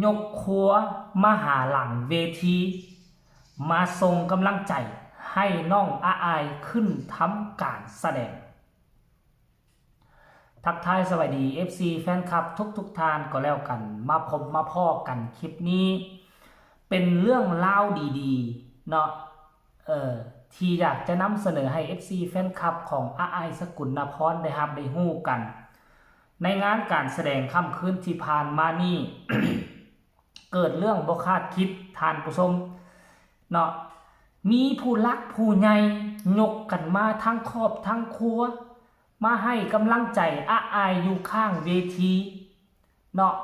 ยกครัวมาหาหลังเวทีมาส่งกำลังใจให้น้องอาอายขึ้นทำการแสดงทักทายสวัสดี FC แฟนคลับทุกท่านก็แล้วกันมาพบมาพ่อกันคลิปนี้เป็นเรื่องเล่าดีๆเนาะที่อยากจะนำเสนอให้ FC แฟนคลับของอาอายสกุลนพรได้รับได้ฮู้กันในงานการแสดงค่ำคืนที่ผ่านมานี่ เกิดเรื่องบ่คาดคิดทานผู้ชมเนาะมีผู้รักผู้ใหญ่ยกกันมาทั้งครอบทั้งครัวมาให้กำลังใจอาอายอยู่ข้างเวทีเนาะ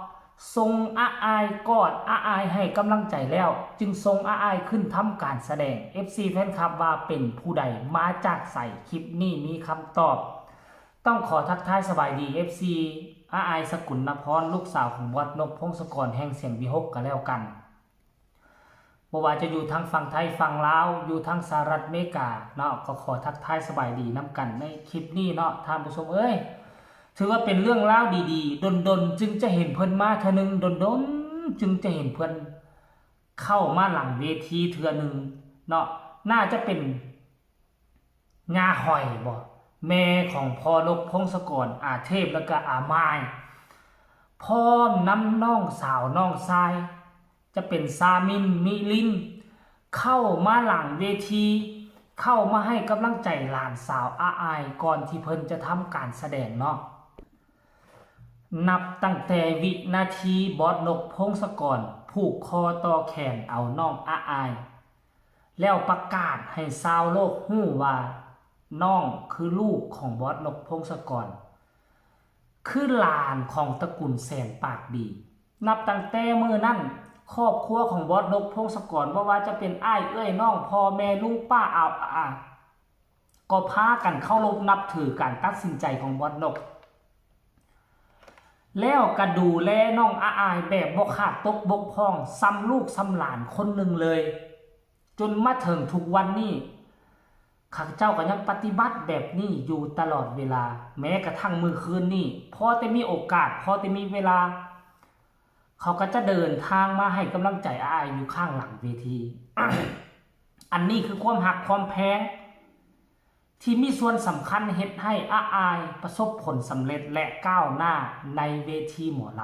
ทรงอาอายกอดอาอายให้กำลังใจแล้วจึงทรงอาอายขึ้นทำการแสดง FC แฟนคลับว่าเป็นผู้ใดมาจากใส่คลิปนี้มีคำตอบต้องขอทักทายสบายดี FC อาอายสกุลนพรลูกสาวของบอสนพพงศกรแห่งเสียงวิหกกันแล้วกันบ่ว่าจะอยู่ทางฝั่งไทยฝั่งลาวอยู่ทางสหรัฐอเมริกาเนาะก็ขอทักทายสบายดีน้ำกันในคลิปนี้เนาะท่านผู้ชมถือว่าเป็นเรื่องราวดีๆดนจึงจะเห็นเพิ่นมาเทื่อนึงดนจึงจะเห็นเพิ่นเข้ามาหลังเวทีเทื่อนึงเนาะน่าจะเป็นงาหอยบ่แม่ของพ่อนพพงศกรอาเทพแล้วก็อาไม้พร้อมน้ำน้องสาวน้องชายจะเป็นซามินมิลินเข้ามาหลังเวทีเข้ามาให้กำลังใจหลานสาวอาอายก่อนที่เพิ่นจะทำการแสดงเนาะนับตั้งแต่วินาทีบอสนพพงศกรผูกคอต่อแขนเอาน้องอาอายแล้วประกาศให้ชาวโลกฮู้ว่าน้องคือลูกของบอสนพพงศกรคือหลานของตระกูลแสนปากดีนับตั้งแต่มื้อนั้นครอบครัวของบอสนพพงศกรว่าจะเป็นอ้ายเอ้ยน้องพ่อแม่ลุงป้าอาก็พากันเคารพนับถือการตัดสินใจของบอสนพแล้วก็ดูแลน้องอาอายแบบบ่ขาดตกบกพร่องซ้ำลูกซ้ำหลานคนหนึ่งเลยจนมาถึงทุกวันนี้ข้าพเจ้าก็ยังปฏิบัติแบบนี้อยู่ตลอดเวลาแม้กระทั่งมื้อคืนนี้พอแต่มีโอกาสพอแต่มีเวลาเขาก็จะเดินทางมาให้กำลังใจอาอายอยู่ข้างหลังเวที อันนี้คือความหักความแพงที่มีส่วนสำคัญเฮ็ดให้อาอายประสบผลสำเร็จและก้าวหน้าในเวทีหมอล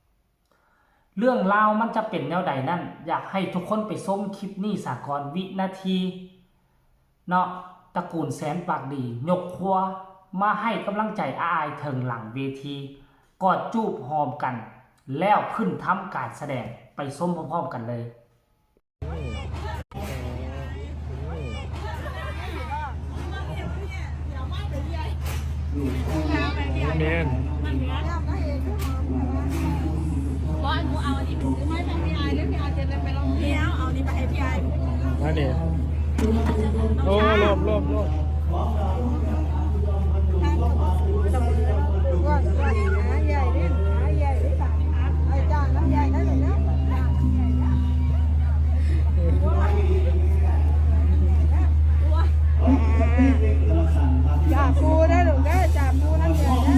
ำเรื่องราวมันจะเป็นแนวใดนั่นอยากให้ทุกคนไปชมคลิปนี้สากรวินาทีเนาะตระกูลแสนปากดียกครัวมาให้กำลังใจอาอายถึงหลังเวทีกอดจูบหอมกันแล้วขึ้นทำการแสดงไปชมพร้อมๆกันเลยเมนว่าหนูเอาอันนี้หรือไม่เป็นพี่ไอหรือพี่ไอจะไปลองพี่เอานี่ไปให้พี่ไอมาเนี่ยโอ้ลบว่าหาใหญ่ดิหาใหญ่ดิป่ะไอ้จ้างน้ำใหญ่ได้เลยนะจ่าปูได้หรือไงจ่าปูน้ำใหญ่นะ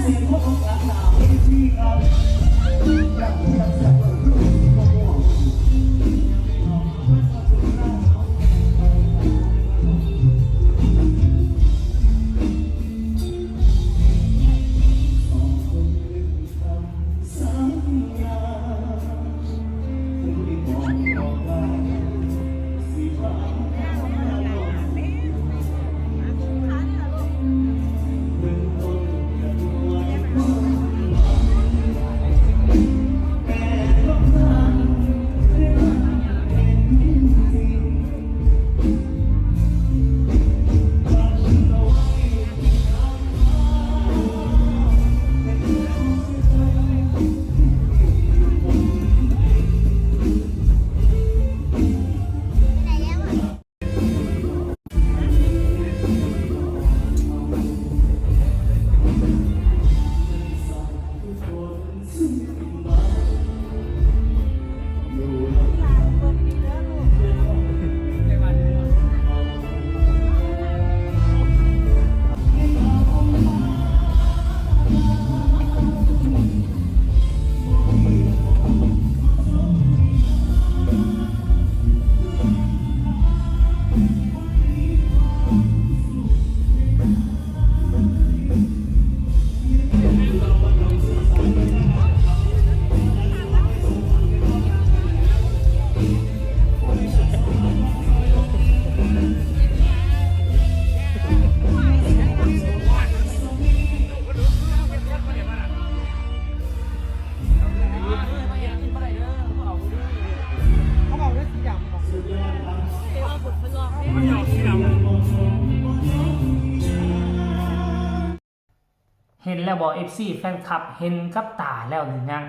นแล้วบ่ FC แฟนคลับเห็นกับตาแล้วหรือยัง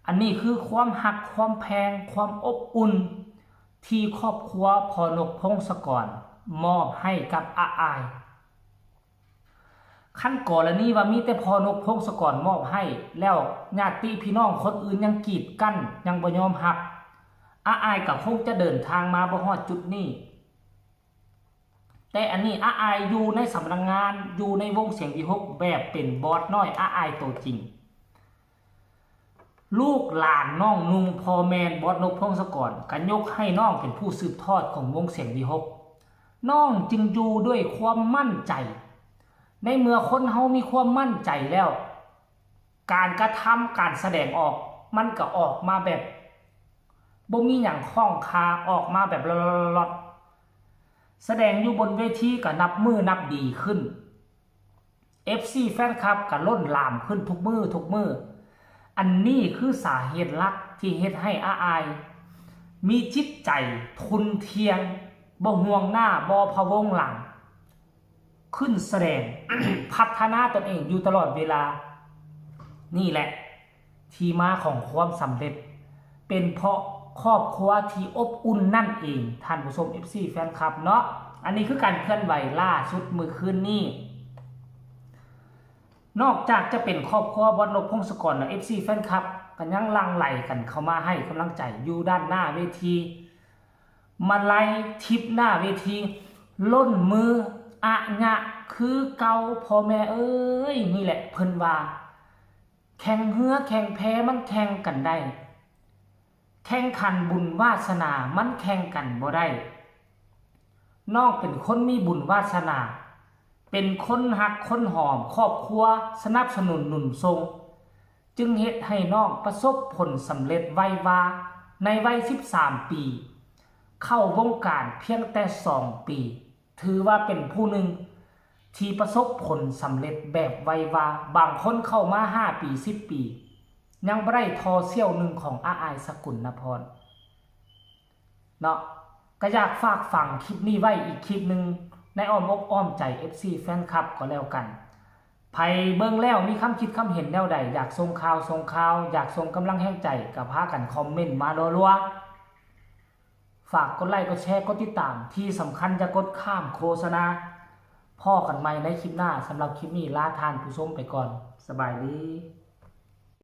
อันนี้คือความหักความแพงความอบอุ่นที่ครอบครัวพอนกพงศกรมอบให้กับอาอายขั้นก่อนแล้วนี่ว่ามีแต่พอนกพงศกรมอบให้แล้วญาติพี่น้องคนอื่นยังกีดกั้นยังบ่ยอมรับอาอายก็คงจะเดินทางมาบ่ฮอดจุดนี้แต่อันนี้อาอายอยู่ในสำนักงานอยู่ในวงเสียงวิหกแบบเป็นบอสน้อยอาอายตัวจริงลูกหลานน้องนุ่งพ่อแม่บอสนกพงศกรกันยกให้น้องเป็นผู้สืบทอดของวงเสียงวิหกน้องจึงอยู่ด้วยความมั่นใจในเมื่อคนเฮามีความมั่นใจแล้วการกระทำการแสดงออกมันก็ออกมาแบบบ่มีหยังข้องคาออกมาแบบลอดแสดงอยู่บนเวทีก็นับมือนับดีขึ้น FC แฟนคลับก็ล้นหลามขึ้นทุกมืออันนี้คือสาเหตุหลักที่เฮ็ดให้อาอายมีจิตใจทุนเทียงบ่ห่วงหน้าบ่พะวงหลังขึ้นแสดง พัฒนาตนเองอยู่ตลอดเวลานี่แหละที่มาของความสำเร็จเป็นเพราะครอบครัวที่อบอุ่นนั่นเองท่านผู้ชม FC แฟนคลับเนาะอันนี้คือการเคลื่อนไหวล่าสุดมื้อคืนนี้นอกจากจะเป็นครอบครัวบอสนกพงศกรและ FC แฟนคลับก็ยังหลั่งไหลกันเข้ามาให้กำลังใจอยู่ด้านหน้าเวทีมาไล่ทิปหน้าเวทีล้นมืออะญะคือเก่าพ่อแม่เอ้ยนี่แหละเพิ่นว่าแข่งเหือแข่งแพ้มันแข่งกันได้แข่งขันบุญวาสนามันแข่งกันบ่ได้น้องเป็นคนมีบุญวาสนาเป็นคนหักคนหอมครอบครัวสนับสนุนหนุนทรงจึงเฮ็ดให้น้องประสบผลสำเร็จไววาในวัย13 ปีเข้าวงการเพียงแต่2 ปีถือว่าเป็นผู้หนึ่งที่ประสบผลสำเร็จแบบไววาบางคนเข้ามา5 ปี10 ปียังบ่ได้ทอเสี้ยวหนึ่งของอาอายสกุลนพรเนาะก็อยากฝากฝังคลิปนี้ไว้อีกคลิปหนึ่งในอ้อมอกอ้อมใจ FC แฟนคลับก็แล้วกันไผเบิ่งแล้วมีคำคิดคำเห็นแนวใดอยากส่งข่าวอยากส่งกำลังแห่งใจก็พากันคอมเมนต์มารัวๆฝากกดไลค์กดแชร์กดติดตามที่สำคัญจะกดข้ามโฆษณาพ่อกันใหม่ในคลิปหน้าสำหรับคลิปนี้ลาท่านผู้ชมไปก่อนสบายดี